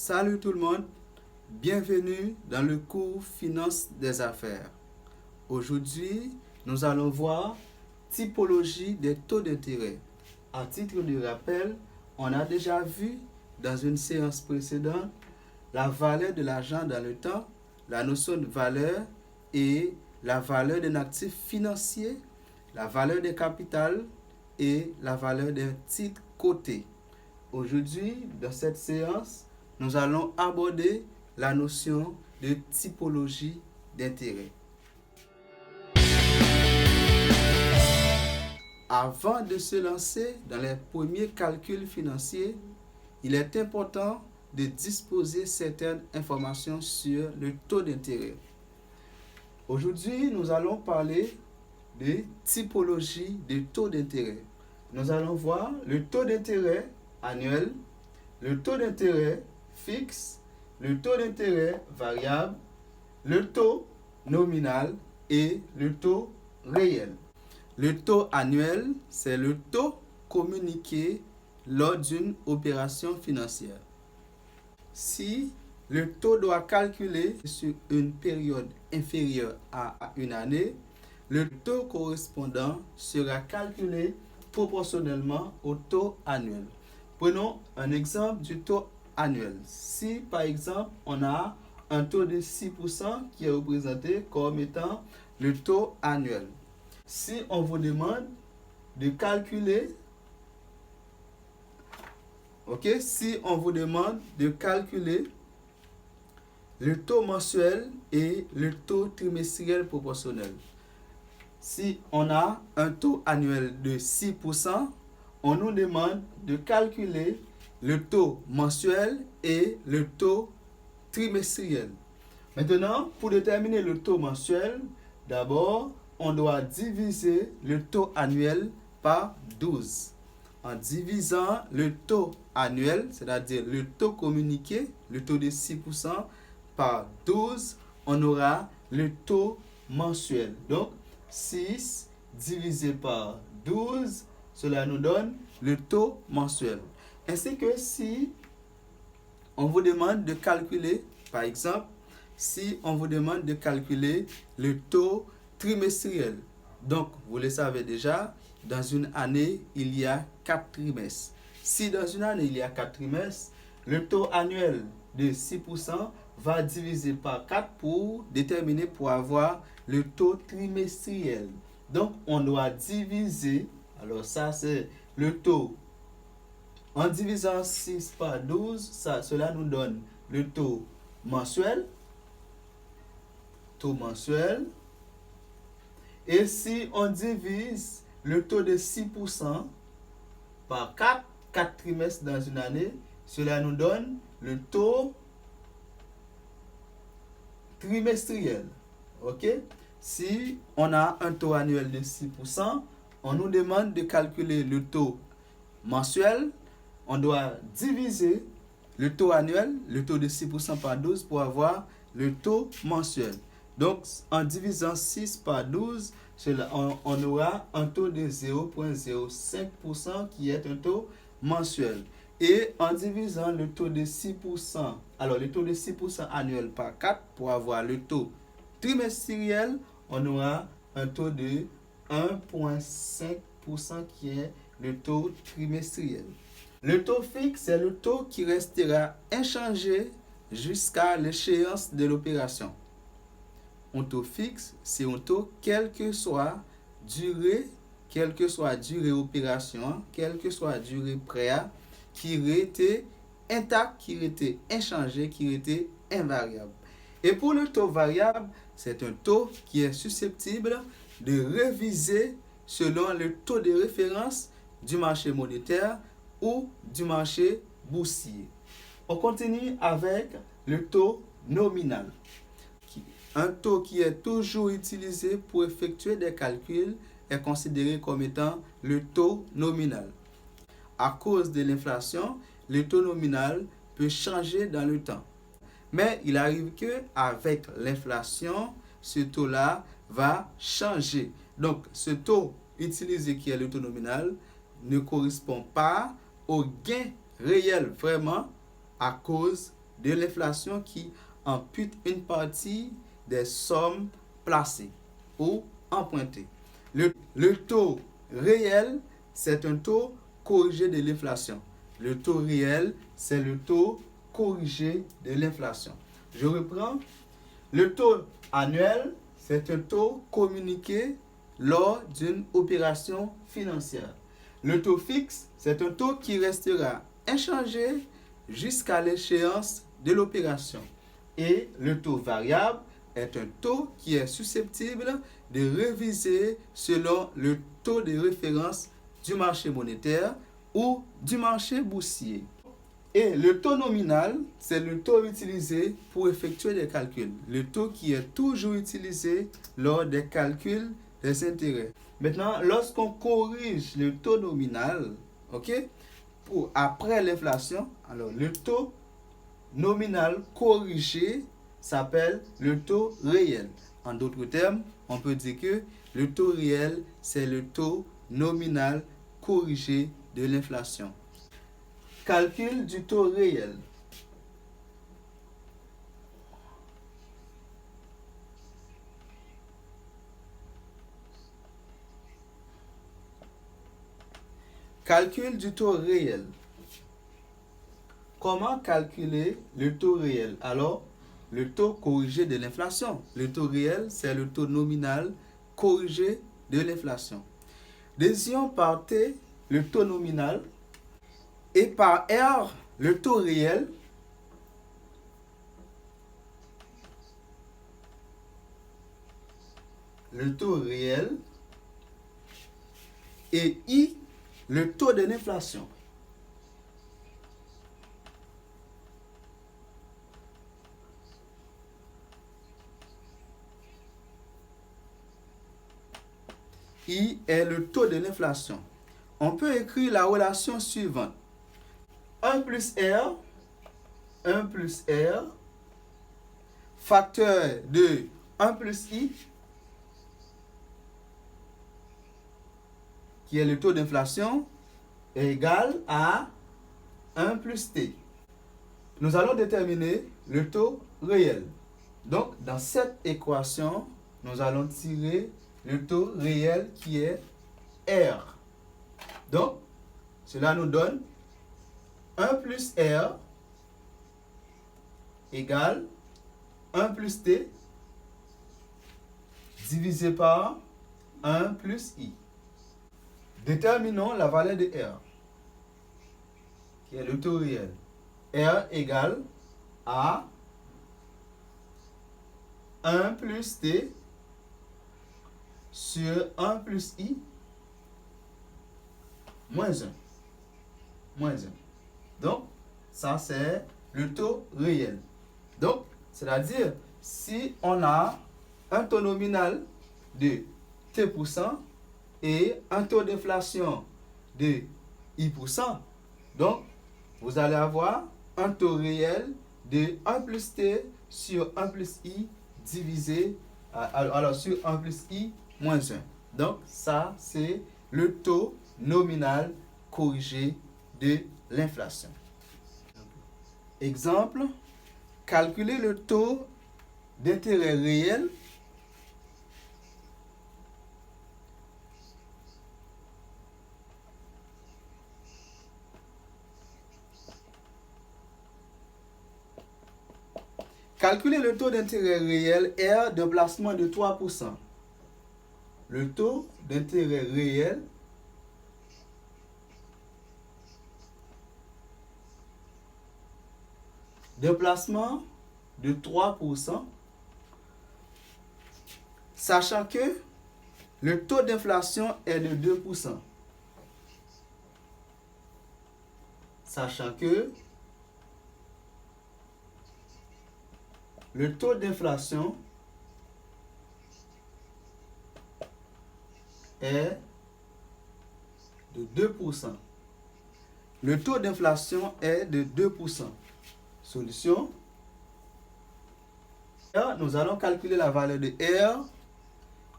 Salut tout le monde, bienvenue dans le cours Finance des affaires. Aujourd'hui, nous allons voir typologie des taux d'intérêt. À titre de rappel, on a déjà vu dans une séance précédente la valeur de l'argent dans le temps, la notion de valeur et la valeur d'un actif financier, la valeur des capitales et la valeur d'un titre coté. Aujourd'hui, dans cette séance, nous allons aborder la notion de typologie d'intérêt. Avant de se lancer dans les premiers calculs financiers, il est important de disposer certaines informations sur le taux d'intérêt. Aujourd'hui, nous allons parler de typologie de taux d'intérêt. Nous allons voir le taux d'intérêt annuel, le taux d'intérêt fixe, le taux d'intérêt variable, le taux nominal et le taux réel. Le taux annuel, c'est le taux communiqué lors d'une opération financière. Si le taux doit calculer sur une période inférieure à une année, le taux correspondant sera calculé proportionnellement au taux annuel. Prenons un exemple du taux annuel. Si par exemple on a un taux de 6% qui est représenté comme étant le taux annuel. Si on vous demande de calculer, si on vous demande de calculer le taux mensuel et le taux trimestriel proportionnel. Si on a un taux annuel de 6%, on nous demande de calculer le taux mensuel et le taux trimestriel. Maintenant, pour déterminer le taux mensuel, d'abord, on doit diviser le taux annuel par 12. En divisant le taux annuel, c'est-à-dire le taux communiqué, le taux de 6%, par 12, on aura le taux mensuel. Donc, 6 divisé par 12, cela nous donne le taux mensuel. Ainsi que si on vous demande de calculer, par exemple, si on vous demande de calculer le taux trimestriel. Donc, vous le savez déjà, dans une année, il y a 4 trimestres. Si dans une année, il y a 4 trimestres, le taux annuel de 6% va diviser par 4 pour déterminer, pour avoir le taux trimestriel. Donc, on doit diviser, alors ça c'est le taux. En divisant 6 par 12, cela nous donne le taux mensuel. Taux mensuel. Et si on divise le taux de 6% par 4 trimestres dans une année, cela nous donne le taux trimestriel. Si on a un taux annuel de 6%, on nous demande de calculer le taux mensuel. On doit diviser le taux annuel, le taux de 6% par 12 pour avoir le taux mensuel. Donc, en divisant 6 par 12, on aura un taux de 0,05% qui est un taux mensuel. Et en divisant le taux de 6%, alors le taux de 6% annuel par 4 pour avoir le taux trimestriel, on aura un taux de 1,5% qui est le taux trimestriel. Le taux fixe, c'est le taux qui restera inchangé jusqu'à l'échéance de l'opération. Un taux fixe, c'est un taux quelle que soit durée opération, quelle que soit durée prêt, qui était intact, qui était inchangé, qui était invariable. Et pour le taux variable, c'est un taux qui est susceptible de réviser selon le taux de référence du marché monétaire ou du marché boursier. On continue avec le taux nominal. Un taux qui est toujours utilisé pour effectuer des calculs est considéré comme étant le taux nominal. À cause de l'inflation, le taux nominal peut changer dans le temps. Mais il arrive qu'avec l'inflation, ce taux-là va changer. Donc, ce taux utilisé qui est le taux nominal ne correspond pas au gain réel vraiment à cause de l'inflation qui ampute une partie des sommes placées ou empruntées. Le taux réel, c'est un taux corrigé de l'inflation. Le taux réel, c'est le taux corrigé de l'inflation. Je reprends. Le taux annuel, c'est un taux communiqué lors d'une opération financière. Le taux fixe, c'est un taux qui restera inchangé jusqu'à l'échéance de l'opération. Et le taux variable est un taux qui est susceptible de réviser selon le taux de référence du marché monétaire ou du marché boursier. Et le taux nominal, c'est le taux utilisé pour effectuer des calculs. Le taux qui est toujours utilisé lors des calculs des intérêts. Maintenant, lorsqu'on corrige le taux nominal, ok, pour après l'inflation, alors le taux nominal corrigé s'appelle le taux réel. En d'autres termes, on peut dire que le taux réel, c'est le taux nominal corrigé de l'inflation. Calcul du taux réel. Calcul du taux réel. Comment calculer le taux réel? Alors, le taux corrigé de l'inflation. Le taux réel, c'est le taux nominal corrigé de l'inflation. Désignons par T le taux nominal et par R le taux réel. Le taux réel et I le taux de l'inflation. I est le taux de l'inflation. On peut écrire la relation suivante. 1 plus R, 1 plus R, facteur de 1 plus I, qui est le taux d'inflation, est égal à 1 plus T. Nous allons déterminer le taux réel. Donc, dans cette équation, nous allons tirer le taux réel qui est R. Donc, cela nous donne 1 plus R égale 1 plus T divisé par 1 plus I. Déterminons la valeur de R, qui est le taux réel. R égale à 1 plus T sur 1 plus I moins 1. Moins 1. Donc, ça c'est le taux réel. Donc, c'est-à-dire, si on a un taux nominal de T% et un taux d'inflation de I%, donc, vous allez avoir un taux réel de 1 plus T sur 1 plus I divisé alors sur 1 plus I moins 1. Donc, ça, c'est le taux nominal corrigé de l'inflation. Exemple, calculer le taux d'intérêt réel calculer le taux d'intérêt réel R de placement de 3%. Le taux d'intérêt réel de placement de 3%, sachant que le taux d'inflation est de 2%. Sachant que le taux d'inflation est de 2%. Le taux d'inflation est de 2%. Solution. Nous allons calculer la valeur de R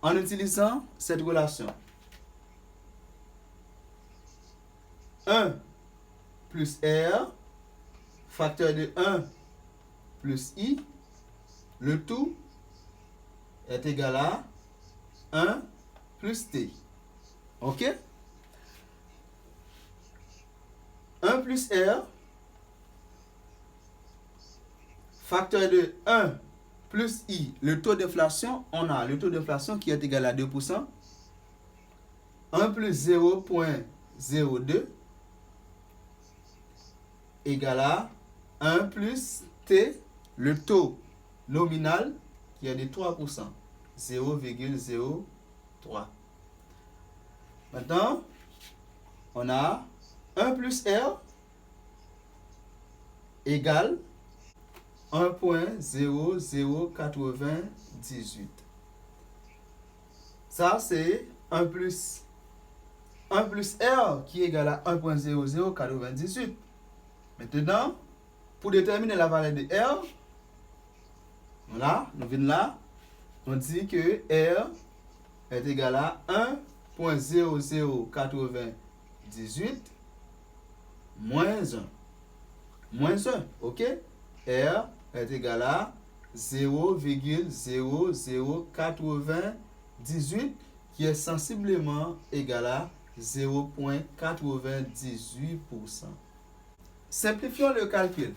en utilisant cette relation. 1 plus R, facteur de 1 plus I, le tout est égal à 1 plus T. OK? 1 plus R, facteur de 1 plus I, le taux d'inflation, on a le taux d'inflation qui est égal à 2%. 1 plus 0,02 égale à 1 plus T, le taux nominal qui est de 3%, 0,03. Maintenant, on a 1 plus R égale 1,0098. Ça, c'est 1 plus R qui est égal à 1,0098. Maintenant, pour déterminer la valeur de R, voilà, nous venons là, on dit que R est égal à 1,0098 moins 1. Moins 1, ok? R est égal à 0,0098 qui est sensiblement égal à 0,98%. Simplifions le calcul.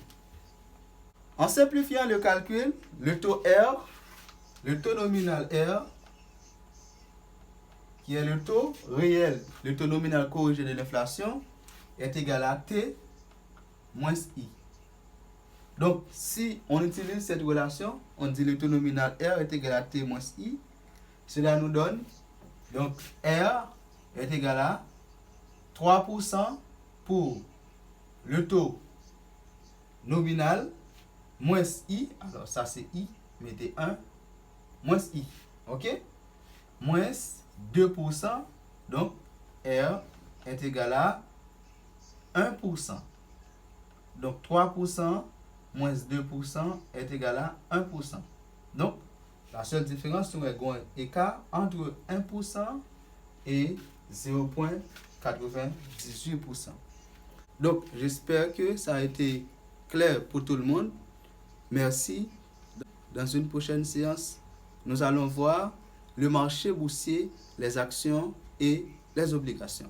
En simplifiant le calcul, le taux R, le taux nominal R, qui est le taux réel, le taux nominal corrigé de l'inflation, est égal à T moins I. Donc, si on utilise cette relation, on dit le taux nominal R est égal à T moins I. Cela nous donne, donc, R est égal à 3% pour le taux nominal moins I. Alors, ça c'est I, mettez 1, moins I. OK? Moins 2%. Donc, R est égal à 1%. Donc, 3% moins 2% est égal à 1%. Donc, la seule différence, c'est un écart entre 1% et 0,98%. Donc, j'espère que ça a été clair pour tout le monde. Merci. Dans une prochaine séance, nous allons voir le marché boursier, les actions et les obligations.